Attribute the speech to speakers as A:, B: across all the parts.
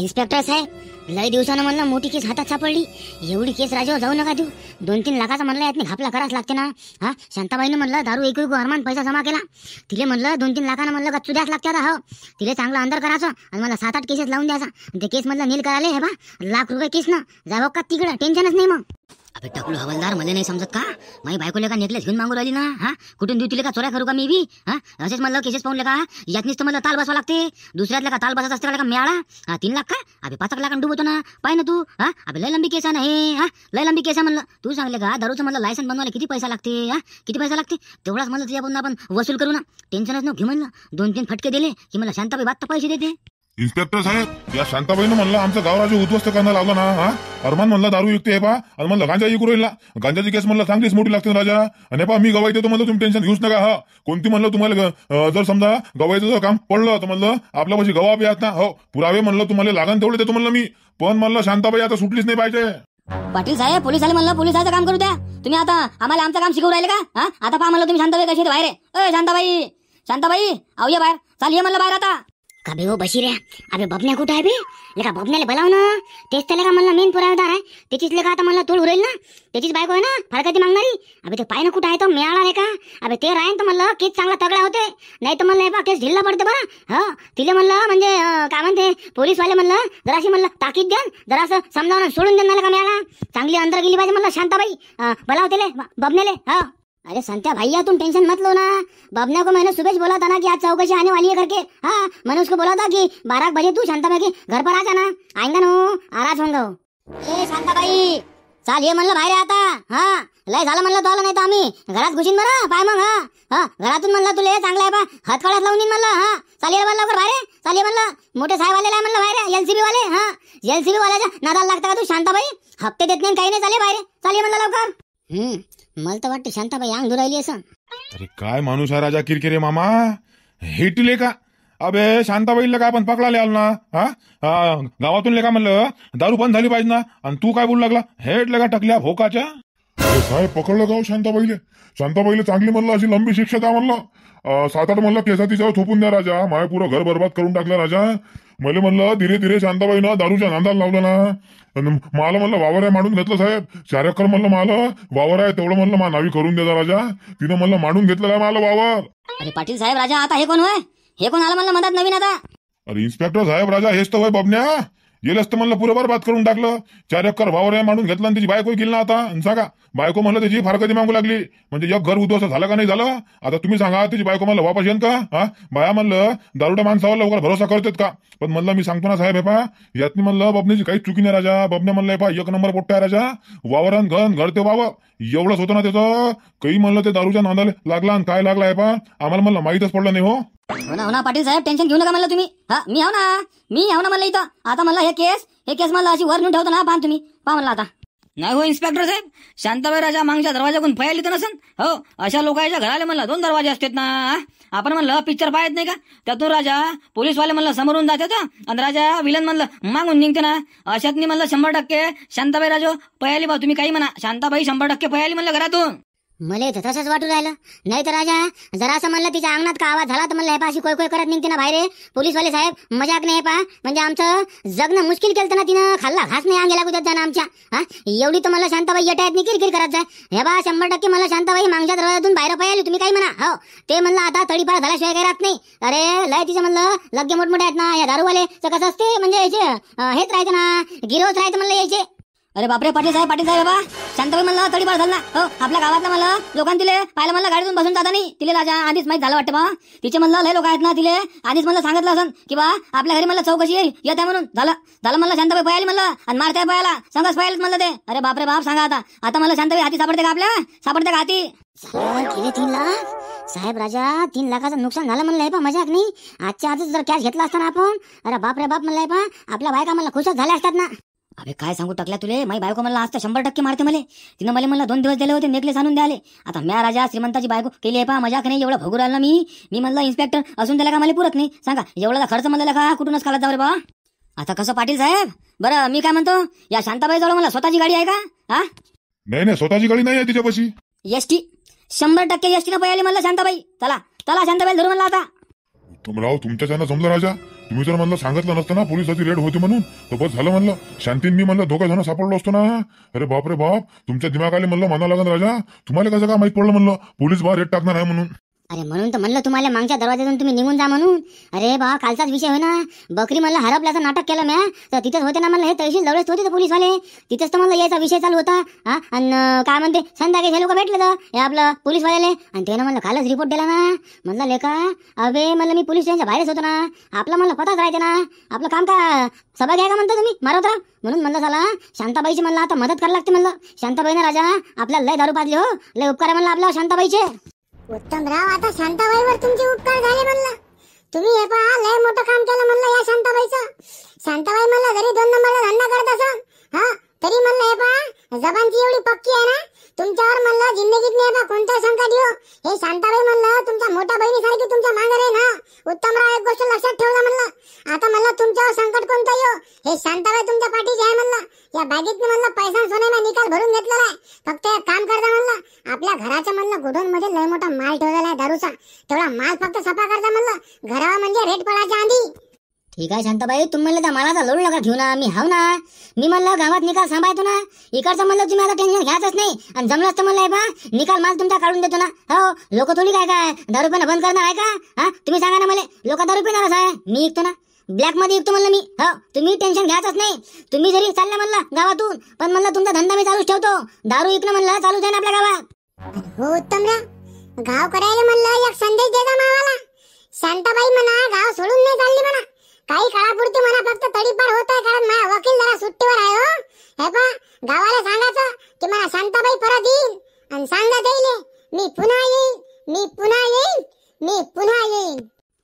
A: Inspector साहेब, लय दिवसानं म्हणलं मोठी केस हातात सापडली. एवढी केस राजावर जाऊ नका देऊ. 2-3 लाखाचा म्हणलं यातनी घापला कराच लागते ना. हा, शांताबाईनं म्हणलं दारू एक अरमान पैसा जमा केला. तिले म्हणलं 2-3 लाखानं म्हणलं गच्चू द्यास लागते आता. हो, तिले चांगलं अंदर करायचं आणि मला 7-8 केसेस लावून द्यायचा. ते केस मधलं नील करायला हे बा ₹1,00,000 केस ना जावं का तिकडं, टेन्शनच नाही मग. अबे टकलू हवालदार, मला नाही समजत का? माझी बायकोले का नेकलेस घेऊन मागू राहिली ना. हा, कुठून देऊ तिले का चोऱ्या करू का मी बी? हा, असेच म्हणलं केसेस पाहून का यातनीच तर मला ताल बसवा लागते. दुसऱ्यातल्या का ताल बसत असते का मेळा? 3 लाख का? अबे 5 लाखांना डुबवतो ना. पाय ना तू. हा, अबे लय लंबी केस आहे ना हे. हा, लय लंबी केस आहे म्हणलं. तू सांगले का दारूचं म्हणलं लायसन बनवायला किती पैसा लागते? हा, किती पैसा लागते? तेवढाच म्हणलं तुझ्याकडून आपण वसूल करू ना. टेन्शनच नको घेऊ म्हणलं. 2-3 फटके दिले की मला शांताबाई बात पैसे देते.
B: इन्स्पेक्टर साहेब, या शांताबाईनं म्हणलं आमचं गावराज्य उद्ध्वस्त करायला लावलं ना. हा, अरमान म्हणलं दारू युक्त आहे पा, आणि म्हणलं गांजा विकू राहिला. गांजाची केस म्हणलं चांगलीच मोठी लागते ना राजा. आणि पा मी गवाई देतो म्हणलं, तुम्ही टेन्शन घेऊच नका. हा, कोणती म्हणलं तुम्हाला जर समजा गवाईचं जर काम पडलं तर म्हणलं आपल्यापाशी गवा बी आहेत ना. हो, पुरावे म्हणलं तुम्हाला लागण तेवढे देतो म्हणलं मी. पण म्हणलं शांताबाई आता सुटलीच नाही पाहिजे.
C: पाटील साहेब, पोलीस आले म्हणलं, पोलिसाचं काम करू द्या. तुम्ही आता आम्हाला आमचं काम शिकवू राहिले का? हा, आता पहा म्हणलं तुम्ही शांताबाई कशी बाहेर आहे. शांताबाई, शांताबाई, आऊ ये बाहेर. चाल ये म्हणलं बाहेर आता.
A: का बे हो बशीऱ्या, अबे बबन्या कुठं आहे बे? लेका बबन्याला बोलाव ना. तेच त्याला का म्हणलं मेन पुरावेदार आहे. त्याचीच लेका आता म्हणलं तोड उरेल ना. त्याचीच बायको आहे ना फडकती मागणारी. अबे ते पाय ना कुठं आहे तो मिळाला नाही का? अबे ते राहीन तर म्हणलं केस चांगला तगडा होते. नाही तर म्हणलं केस ढिल्ला पडते बरं. हा, तिले म्हणलं म्हणजे काय म्हणते पोलीसवाले म्हणलं जराशी म्हणलं ताकीद द्या, जरासं समजावून सोडून देणार का मिळाला. चांगली अंदर गेली पाहिजे म्हणलं शांताबाई. बोलाव त्याले बबन्याले. हा, अरे संत्या भैया तुम टेंशन मत लो ना. बबना को मैंने सुबह बोला था ना कि आज चौकसी आने वाली है करके. हाँ, मैंने उसको बोला था कि 12 बजे तू शांताबाई के घर पर आ जाना. आएंगा ना, आराज होंगे. ए शांताबाई, चाल ये म्हणलं बाहेर आता. हा, लय झालं म्हणलं तो आलं नाही तर आम्ही घरात घुसीन बरं. पाय मग. हा, घरातून म्हणलं तुले चांगलं आहे बा हातकड्यात लावून देईन म्हणलं. हा, चाल ये लवकर बाहेर. चाल ये म्हणलं, मोठे साहेब आलेला आहे म्हणलं बाहेर, एलसीबी वाले. हा, एलसीबी वाल्याच्या नादाला लागता का तू शांताबाई? हप्ते देत नाही काही नाही. चाले बाहेर, चाल ये म्हणलं लवकर. मला तर वाटतं शांताबाई अंग धुरायली असं.
B: अरे काय माणूस आहे राजा किरकिरे मामा, हेटले का? अबे शांताबाईला काय आपण पकडायला आलो ना. हा, गावातून लेका म्हणलं दारू बंद झाली पाहिजे ना, आणि तू काय बोलू लागला हेटले का टकल्या भोकाच्या? साहेब पकडलं गाव शांताबाईले. शांताबाईला चांगली म्हणलं अशी लंबी शिक्षा द्या म्हणलं. 7-8 म्हणलं केसा तिच्यावर थोपून द्या राजा. माझ्या पुरं घर बरबाद करून टाकलं राजा. मला म्हणलं धीरे धीरे शांताबाईनं दारूच्या नांदाला लावलं ना. मला म्हणलं वावर आहे मांडून घेतलं साहेब. 4 एकर म्हणलं मला वावर आहे, तेवढं म्हणलं मा नावी करून द्या राजा. तिनं म्हणलं मांडून घेतलं आहे मला वावर.
C: अरे पाटील साहेब, राजा आता हे कोण होय? हे कोण आलं म्हणलं मधात नवीन आता?
B: अरे इन्स्पेक्टर साहेब, राजा हेच तर होय बबन्या. गेलंच तर म्हणलं पुरं बरबाद करून टाकलं. 4 एकर वावर आहे मांडून घेतलं, आणि त्याची बायको गेली ना आता. सांगा, बायको म्हणलं त्याची फार कधी मागू लागली. म्हणजे एक घर उद्ध्वस्त झालं का नाही झालं? आता तुम्ही सांगा, त्याची बायको म्हणलं वापस येईन का? हा, बाया म्हणलं दारुड्या माणसावर लवकर भरोसा करतात का? पण म्हणलं मी सांगतो ना साहेब, हे पा यातनी म्हणलं बबण्याची काहीच चुकी नाही राजा. बबन्या म्हणलं हे पा 1 नंबर पोट्टा आहे राजा. वावरण घर ते वावर एवढंच होतं ना त्याचं. काही म्हणलं ते दारूच्या नांदाला लागला, आणि काय लागला आहे पा आम्हाला म्हणलं माहीतच पडलं नाही. हो
C: हो ना पाटील साहेब, टेन्शन घेऊ नका म्हणलं तुम्ही. हा, मी आहो ना म्हणलं इथं. आता म्हणलं हे केस म्हणलं अशी वर नेऊन ठेवतो ना. पाहा तुम्ही, पहा म्हणलं आता.
D: नाही हो इन्स्पेक्टर साहेब, शांताबाई राजा मागच्या दरवाजाकडून फयाली तर नसन. हो, अशा लोकांच्या घराला म्हणलं 2 दरवाजे असतात ना. आपण म्हणलं पिक्चर पाहत नाही का? त्यातून राजा पोलीसवाले म्हणलं समोरून जातात, आणि राजा विलन म्हणलं मागून निघते ना. अशातनी म्हणलं 100% शांताबाई राजा पयाली. बा तुम्ही काही म्हणा, शांताबाई 100% पयाली म्हणलं घरातून.
A: मला तर तसंच वाटू राहिलं. नाही तर राजा जरा असं म्हणलं तिच्या अंगणात का आवाज झाला तर म्हणलं हे पा अशी कोय करत निघते ना बाहेर. पोलीसवाले साहेब मजाक नाही पा, म्हणजे आमचं जगणं मुश्किल केलं ना तिनं. खाल्ला घास नाही अंगेला गुजत जाणं आमच्या. हा, एवढी तर मला शांताबाई येटायत नाही किरकिर करत जाय. हे बा 100% मला शांताबाई मागच्या दरवाजातून बाहेर पयाली. तुम्ही काही म्हणा. हो, ते म्हणलं आता तडीपार झाल्याशिवाय काही राहत नाही. अरे लय तिचं म्हणलं लग्गे मोठमोठे आहेत ना या दारूवाले. कसं असते म्हणजे याचे हेच राहायचं ना, गिरोच राहायचं म्हणलं यायचे.
C: अरे बापरे पाटील साहेब बाबा, शांताबाई म्हणलं तडीपार झाला. हो, आपल्या गावातलं म्हणलं लोकांनी तिले पाहिलं म्हणलं गाडीतून बसून जाता नाही. तिले राजा आधीच माहित झालं वाटतं बा. तिचे म्हणलं लय लोक आहेत ना, तिले आधीच म्हणलं सांगितलं असं की बा आपल्या घरी म्हणलं चौकशी येते म्हणून. झालं म्हणलं शांताबाई पयाली म्हणलं, आणि मारत्या पयाला संघच पयालीच म्हणलं ते. अरे बापरे बाप, सांगा आता म्हणलं शांताबाई हाती सापडते का? आपल्या सापडते का हाती?
A: 3 लाख साहेब राजा, 3 लाखाचं नुकसान झालं म्हणलंय पा. मजाक नाही. आजच्या आजच जर कॅश घेतला असता ना आपण, अरे बापरे बाप म्हणलंय पा आपल्या बायका मला खुशच झाल्या असतात ना.
C: अबे काय सांगू टाकल्या तुले, माझी बायको म्हणलं आज तर 100% मारते मला. तिनं मला म्हणलं 2 दिवस दिले होते नेकलेस आणून द्याले. आता म्या राजा श्रीमंताची बायको केली आहे पा. मजाक नाही, एवढं भोगू राहिला मी म्हणलं इन्स्पेक्टर असून त्याला का मला पुरत नाही. सांगा एवढा खर्च म्हणलं का कुठूनच खाला जाऊ रे बा. आता कसं पाटील साहेब, बरं मी काय म्हणतो, या शांताबाई जवळ मला स्वतःची गाडी आहे का? हा,
B: नाही स्वतःची गाडी नाही आहे तिच्यापाशी.
C: एसटी 100% एसटी न पयाली म्हणलं शांताबाई. चला शांताबाई धरू म्हणलं आता.
B: राव तुमच्या जमलं राजा. तुम्ही जर म्हणलं सांगितलं नसतं ना पोलिसाची रेड होती म्हणून तर बस झालं म्हणलं. शांतीन मी म्हणलं दोघं जण सापडलो असतो ना. अरे बाप रे बाप, तुमच्या दिमागाले म्हणलं म्हणा लागन राजा. तुम्हाला कसं काय माहित पडलं म्हणलं पोलीस बा रेड टाकणार आहे म्हणून?
A: अरे म्हणून तर म्हणलं तुम्हाला मागच्या दरवाज्यातून तुम्ही निघून जा म्हणून. अरे बा कालचाच विषय होय ना, बकरी म्हणलं हरपल्याचं नाटक केलं म्या तर तिथेच होते ना म्हणलं, हे तहसील जवळच होते पोलीसवाले, तिथेच तर म्हणलं यायचा विषय चालू होता. हा आणि काय म्हणते संध्याकाळी हे लोक भेटले तर हे आपलं पोलीसवाल्याले आणि त्यानं म्हणलं कालच रिपोर्ट दिला ना. म्हणलं लेका अबे म्हणलं मी पोलीस स्टेशनच्या बाहेरच होतो ना, आपलं म्हणलं पताच राहते ना, आपलं काम का सभा घ्या का म्हणता तुम्ही मारत राहा म्हणून म्हणलं झाला शांताबाईची म्हणलं आता मदत करायला लागते म्हणलं. शांताबाईनं राजा आपल्याला लय दारू पाजली हो, लय उपकार आहे म्हणलं आपल्यावर शांताबाईचे.
E: उत्तमराव आता शांताबाईवर तुमचे उपकार झाले म्हणलं. तुम्ही हे पहा लय मोठं काम केलं म्हणलं या शांताबाईचं. शांताबाई म्हणलं जरी 2 नंबरचा धंदा करत असन हा तरी म्हणलं हे पहा जबानची एवढी पक्की आहे ना, तुमच्यावर म्हणलं जिंदगीत नाही बा कोणतं संकट येऊ हे शांताबाई म्हणलं तुमच्या मोठ्या बहिणीसारखी तुमच्या मागे राहील. हा उत्तमराव एक गोष्ट लक्षात ठेवला म्हणलं, आता म्हणलं तुमच्यावर संकट कोणतं येऊ हे शांताबाई तुमच्या पाठीची आहे म्हणलं. या बॅगेतनं म्हणलं पैसा सोन्याचा निकाल भरून घेतलेला आहे. फक्त एक काम करता म्हणलं, आपल्या घराच्या म्हणलं गोडाऊन मध्ये लय मोठा माल ठेवलेला आहे दारूचा, तेवढा माल फक्त सफा करता म्हणलं, घरावर म्हणजे रेट पडायच्या आधी.
A: ठीक आहे शांताबाई, तुम्ही म्हणलं त्या मालाचा लोड नका घेऊ ना, मी हाव ना. मी म्हणलं गावात निकाल सांभाळतो ना, इकडचं म्हणलं तुम्ही आता टेन्शन घ्यायचंच नाही. आणि जमलं असतं म्हणलं बा निकाल माल तुमचा काढून देतो ना. हो लोक थोडी काय काय दारू पिणं बंद करणार आहे का? हा तुम्ही सांगा ना मला, लोक दारू पिणारच आहे, मी विकतो ना, ब्लॅक मध्ये विकतो म्हणलं मी. हो तुम्ही टेन्शन घ्यायचंच नाही. तुम्ही जरी चालले म्हणलं गावातून पण म्हणलं तुमचा धंदा मी चालूच ठेवतो. दारू विकणं म्हणलं चालूच आहे ना आपल्या गावात.
E: हो उत्तमराव, गाव करायला म्हणलं एक संदेश देता मावाला. शांताबाई म्हणा गाव सोडून नाही चालली म्हणा, काही काळापुरती म्हणा फक्त तडीपार होत आहे, कारण माझा वकील जरा सुट्टीवर आहे. हो हे पा गावाला सांगायचं की मला शांताबाई परत येईल आणि सांगत येईल मी पुन्हा येईन, मी पुन्हा येईन, मी पुन्हा येईन.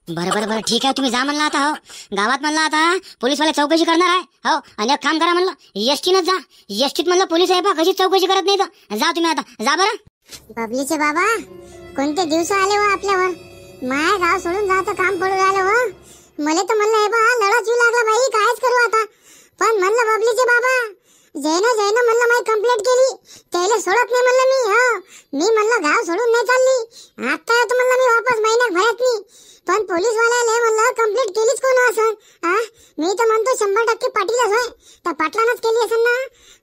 A: बरं बरं बरं ठीक आहे, तुम्ही जा म्हणलं आता. हो गावात म्हणलं आता पोलीसवाले चौकशी करणार आहे. हो आणि एक काम करा म्हणलं, एसटीनच जा. एसटीत म्हणलं पोलीस आहे बा कशीच चौकशी करत नाही तर जा तुम्ही आता, जा बरं.
E: बबलीचे बाबा कोणते दिवस आले हो आपल्यावर, माय गाव सोडून जायचं काम पडू राहिलं. हो मला तर म्हणलं हे बा लढाच येऊ लागला बाई, कायच करू आता. पण म्हणलं बबलीचे बाबा जैन म्हणलं माझी कंप्लेंट केली त्याला सोडत नाही म्हणलं मी. हो मी म्हणलं गाव सोडून नाही चालली, आता येतो म्हणलं मी वापस महिन्यात भरत नाही. पण पोलीस वाल्याने म्हणलं कंप्लेंट केलीच कोण असं. हा मी तर म्हणतो 100% पाटीलच होय, त्या पाटलानच केली असेल ना.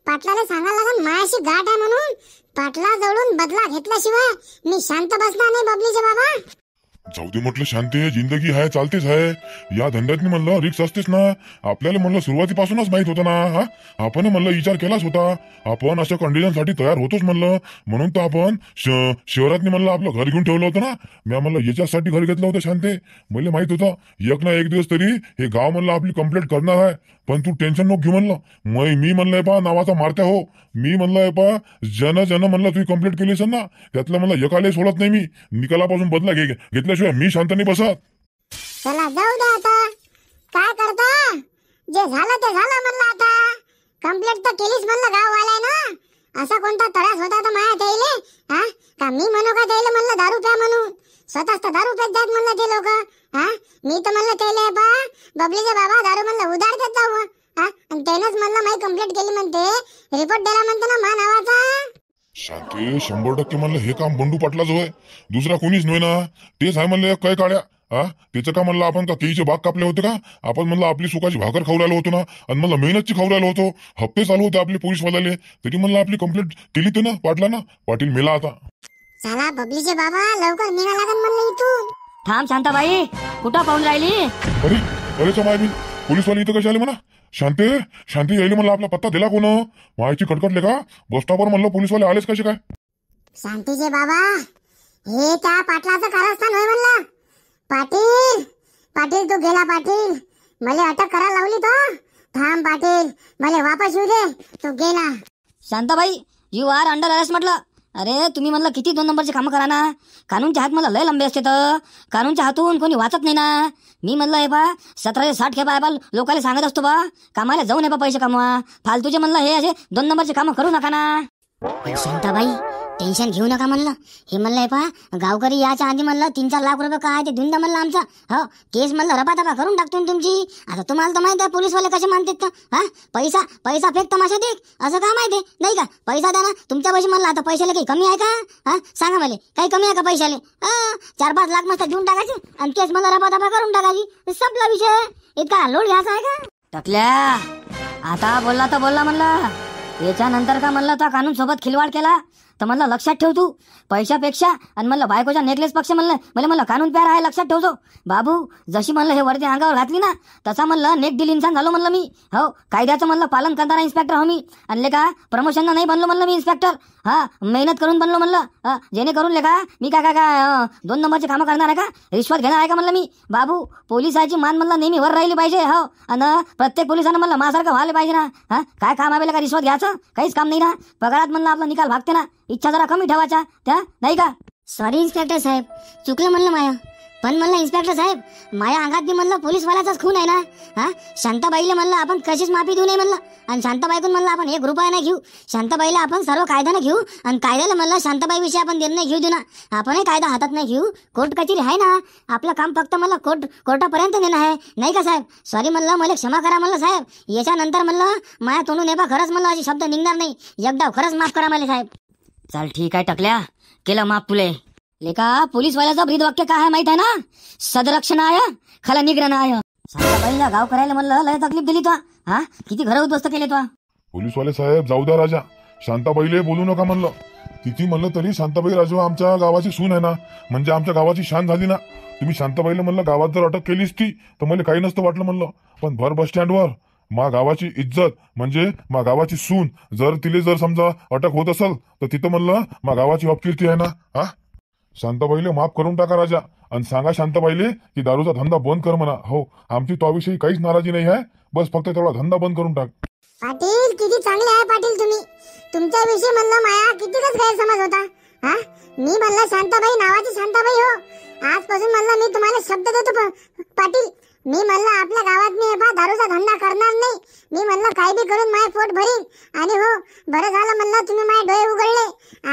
E: पाटलाला सांगायला लागेल मायाशी गाठ आहे म्हणून, पाटला जवळून बदला घेतल्याशिवाय मी शांत बसणार नाही बबलीचे बाबा.
B: जाऊ दे म्हटलं शांती, जिंदगी आहे चालतेच आहे, या धंद्यात म्हणलं रिक्स असतेच ना. आपल्याला म्हणलं सुरुवातीपासूनच माहित होतं ना. हा आपण म्हणलं विचार केलाच होता, आपण अशा कंडिशन साठी तयार होतोच म्हणलं, म्हणून तर आपण शहरात म्हणलं आपलं घर घेऊन ठेवलं होतं ना. मी म्हणलं याच्यासाठी घर घेतलं होतं शांते, मला माहित होतं एक ना एक दिवस तरी हे गाव म्हणलं आपली कंप्लेंट करणार आहे. पण तू टेन्शन नको घेऊ म्हणलं, मी म्हणलंय पा नावाचा मारत्या हो, मी म्हणलंय पा जन म्हणलं तुम्ही कंप्लेंट केली असेल ना त्यातलं म्हणलं एकाला सोडत नाही मी, निकालापासून बदला घेतल्याशिवाय मी शांत नाही बसत.
E: चला जाऊ दे आता, काय करता जे झालं ते झालं म्हणलं. आता कंप्लेंट तर केलीच म्हणलं गाववाल्या ना. असा कोणता त्रास होता तर माया त्याले हा का मी म्हणू का त्याले म्हणलं दारू प्या म्हणून, स्वतःच तर दारू पेत जात म्हणलं ते लोक. हा मी तर म्हणलं त्याले बा बबलीचे बाबा दारू म्हणलं उधार देत जाऊ. हा आणि त्यानंच म्हणलं माझी कंप्लेंट केली म्हणते, रिपोर्ट दिला म्हणते ना मा नावाचा.
B: शांती 100% म्हणलं हे काम बंडू पाटलाच होय, दुसरा कोणीच नव्हे ना. तेच आहे म्हणलं काय काढ्या. हा त्याचं का म्हणलं आपण का केळीचे बाग कापले होते का, आपण म्हणलं आपली सुखाची भाकर खाऊ राहिलो होतो ना, आणि म्हणलं मेहनतची खाऊ राहिलो होतो, हप्ते चालू होते आपले पोलीस वाल्याले, तरी म्हणलं आपली कंप्लेंट केली ते ना पाटला ना. पाटील मेला आता.
E: चला बबलीचे बाबा लवकर निघा लागन म्हणलं इथून.
D: थांब शांताबाई, कुठं पाहून राहिली?
B: अरे अरे चमाय पोलीसवाले इथं कसे आले म्हणा. शांती यायले म्हणलं आपला पत्ता दिला कोण, माहिती खटखटले का बस स्टॉपवर म्हणलं पोलीसवाले आलेच कसे काय?
E: शांतीचे बाबा हे त्या पाटलाचं कारस्थान होय म्हणलं. पाटील तू गेला पाटील, मला अटक करायला लावली तो. थांब पाटील मला वापस येऊ दे, तू गेला.
D: Shantabai you are under arrest म्हटलं. अरे तुम्ही म्हणलं किती 2 नंबरचे कामं करा ना, कानूनच्या हात मला लय लंबे असते तर कानूनच्या हातून कोणी वाचत नाही ना. मी म्हणलं हे बा 1760 घे बा लोकांना सांगत असतो बा कामाला जाऊ नये बा पैसे कमवा, फालतूचे म्हणलं हे असे 2 नंबरचे कामं करू नका ना.
A: शांताबाई टेन्शन घेऊ नका म्हणलं. हे म्हणलं हे पहा, गावकरी याच्या आधी म्हणलं 3-4 लाख रुपये काय ते देऊन द्या म्हणलं आमचा. हो केस म्हणलं रपातपा करून टाकतो ना तुमची. आता तुम्हाला तर माहिती आहे पोलीसवाले कसे मानतात तर. हा पैसा पैसा फेक तमाशा देख असं का माहिती नाही का. पैसा द्या ना तुमच्या पैसे म्हणलं. आता पैशाला काही कमी आहे का. हा सांगा मला काही कमी आहे का पैशाले. 4-5 लाख मस्त देऊन टाकायचे आणि केस म्हणलं रपातपा करून टाकायची. संपला विषय. इतका लोड घ्यायचा आहे का.
C: टकल्या आता बोलला तर बोलला म्हणलं. याच्यानंतर का म्हणलं तर कानून सोबत खिलवाड केला तर म्हणलं लक्षात ठेव तू. पैशापेक्षा आणि म्हणलं बायकोच्या नेकलेस पक्ष म्हणलं मला लक्षात प्यार आहे लक्षात ठेवतो बाबू. जशी म्हणलं हे वर्दी अंगावर घातली ना तसा म्हणलं नेक दिल इन्सान झालो म्हणलं मी. हो कायद्याचं म्हणलं पालन करणारा इन्स्पेक्टर हो मी. आणि लेका प्रमोशनला नाही बनलो म्हणलं मी इन्स्पेक्टर. हा मेहनत करून बनलो म्हणलं. जेणेकरून लेका मी काय 2 नंबरचे कामं करणार आहे का. रिश्वत घेणार आहे का म्हणलं मी बाबू. पोलिसाची मान म्हणलं नेहमी वर राहिली पाहिजे. हो आणि प्रत्येक पोलिसानं म्हणलं माझ्यासारखं व्हायला पाहिजे ना. हा काय काम आहे का रिश्वत घ्यायचं. काहीच काम नाही ना. पगारात म्हणलं आपला निकाल भागते ना. इच्छा जरा कमी ठेवायच्या त्या नाही का.
A: सॉरी इन्स्पेक्टर साहेब चुकलं म्हणलं माया. पण म्हणलं इन्स्पेक्टर साहेब माया अंगात बी म्हणलं पोलीसवाल्याचाच खून आहे ना. हा शांताबाईला म्हणलं आपण कशीच माफी देऊ नये म्हणलं. आणि शांताबाईतून म्हणलं आपण 1 रुपया नाही घेऊ. शांताबाईला आपण सर्व कायद्यानं घेऊ. आणि कायद्याला म्हणलं शांताबाईविषयी आपण निर्णय घेऊ देऊ ना. आपणही कायदा हातात नाही घेऊ. कोर्ट कचेरी आहे ना. आपलं काम फक्त मला कोर्टापर्यंत नेणं आहे नाही का साहेब. सॉरी म्हणलं मला क्षमा करा म्हणलं साहेब. याच्यानंतर म्हणलं माया तोंडून येपा खरंच म्हणलं असे शब्द निघणार नाही. एकदा खरंच माफ करा मला साहेब.
C: चल ठीक आहे टकल्या केलं माफ तुले. लेका पोलीसवाल्याचं ब्रीद वाक्य काय आहे माहित आहे ना. सदरक्षणाय खला निग्रहणाय. शांताबाईला गाव करायला म्हणलं लय तकलीफ दिली तो. हा किती घरं उद्ध्वस्त केले तो.
B: पोलीसवाले साहेब जाऊ द्या राजा. शांताबाईले बोलू नका म्हणलं. किती म्हणलं तरी शांताबाई राजू आमच्या गावाची सून आहे ना. म्हणजे आमच्या गावाची शान झाली ना. तुम्ही शांताबाईला म्हणलं गावात जर अटक केलीस ती तर मला काही नसतं वाटलं म्हणलं. पण भर बस स्टँडवर मा गावाची इज्जत म्हणजे मा गावाची सून जर तिले जर समजा अटक होत असेल तर तिथं म्हणलं मा गावाची अपकीर्ती आहे ना. हा शांताबाईले माफ करून टाका राजा. आणि सांगा शांताबाईले की दारूचा धंदा बंद कर म्हणा. हो आमची त्याविषयी काहीच नाराजी नाही आहे. बस फक्त तेवढा धंदा बंद करून टाक.
E: पाटील किती चांगले आहे पाटील तुम्ही. तुमच्याविषयी म्हणलं माया कितीकच गैरसमज होता. हा मी म्हणलं शांताबाई नावाची शांताबाई हो. आजपासून म्हणलं मी तुम्हाला शब्द देतो पाटील. मी म्हणलं आपल्या गावात मी दारूचा धंदा करणार नाही. मी म्हणलं काय बी करून माझे पोट भरीन. आणि हो बरं झालं म्हणलं तुम्ही माझे डोळे उघडले.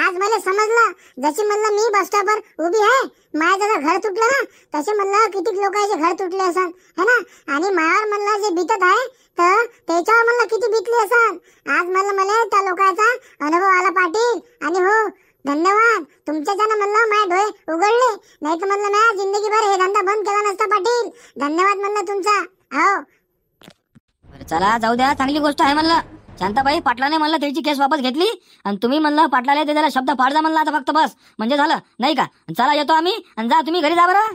E: आज मला समजलं. जशी म्हणलं मी बस स्टॉपवर उभी आहे माझं जसं घर तुटलं ना तसे म्हणलं किती लोकांचे घर तुटले असन है ना. आणि मायावर म्हणलं जे बीतत आहे तर त्याच्यावर म्हणलं किती बीतली असन. आज मला त्या लोकांचा अनुभव आला पाटील. आणि हो धन्यवाद तुमच्याच्यानं म्हणलं माझे डोळे उघडले. नाही तर म्हणलं माझ्या जिंदगीभर हे धंदा बंद केला नसता पाटील. धन्यवाद म्हणलं तुमचा. हो
C: चला जाऊ द्या चांगली गोष्ट आहे म्हणलं. शांताबाई पाटलाने म्हणलं त्याची केस वापस घेतली आणि तुम्ही म्हणलं पाटलाला त्याला शब्द पाडजा म्हणला आता फक्त बस म्हणजे झालं नाही का. चला येतो आम्ही आणि जा तुम्ही घरी जा बरं.